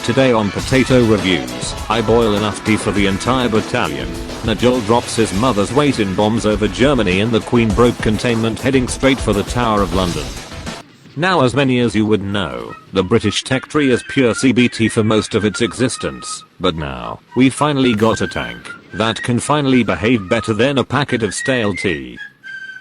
Today on Potato Reviews, I boil enough tea for the entire battalion. Nigel drops his mother's weight in bombs over Germany and the Queen broke containment heading straight for the Tower of London. Now, as many as you would know, the British tech tree is pure CBT for most of its existence, but now, we finally got a tank that can finally behave better than a packet of stale tea.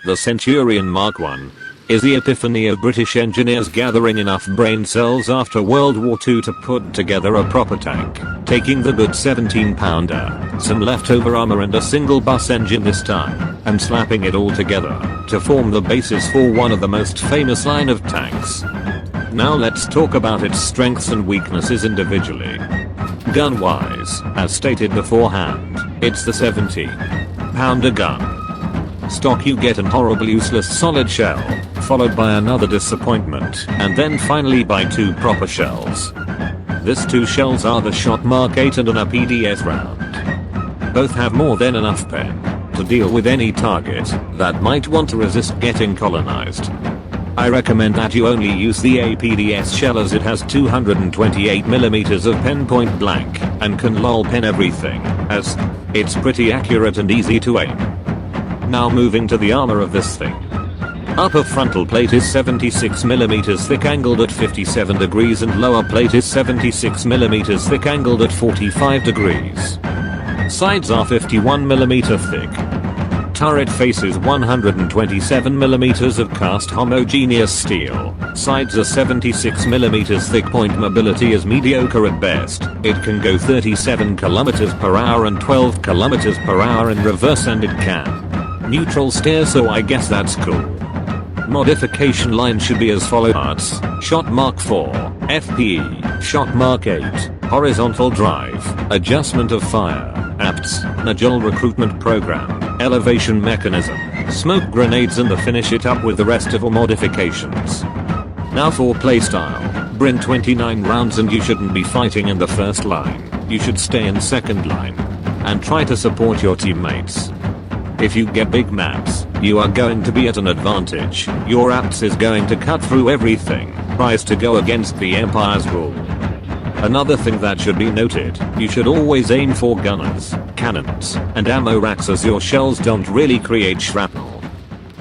The Centurion Mark I is the epiphany of British engineers gathering enough brain cells after World War II to put together a proper tank, taking the good 17-pounder, some leftover armor and a single bus engine this time, and slapping it all together to form the basis for one of the most famous line of tanks. Now let's talk about its strengths and weaknesses individually. Gun-wise, as stated beforehand, it's the 70-pounder gun. Stock, you get an horrible useless solid shell, followed by another disappointment, and then finally by two proper shells. These two shells are the shot Mark 8 and an APDS round. Both have more than enough pen to deal with any target that might want to resist getting colonized. I recommend that you only use the APDS shell as it has 228mm of pen point blank and can lol pen everything, as it's pretty accurate and easy to aim. Now moving to the armor of this thing. Upper frontal plate is 76mm thick angled at 57 degrees and lower plate is 76mm thick angled at 45 degrees. Sides are 51mm thick. Turret face is 127mm of cast homogeneous steel. Sides are 76mm thick. Point mobility is mediocre at best. It can go 37 km/h and 12 km/h in reverse, and it can neutral steer, so I guess that's cool. Modification line should be as follows: parts, shot Mark 4, FPE, shot Mark 8, horizontal drive, adjustment of fire, apts, Nigel recruitment program, elevation mechanism, smoke grenades, and finish it up with the rest of our modifications. Now for playstyle, bring 29 rounds and you shouldn't be fighting in the first line, you should stay in second line and try to support your teammates. If you get big maps, you are going to be at an advantage. Your apps is going to cut through everything, tries to go against the Empire's rule. Another thing that should be noted, you should always aim for gunners, cannons, and ammo racks, as your shells don't really create shrapnel.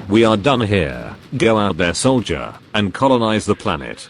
We are done here. Go out there, soldier, and colonize the planet.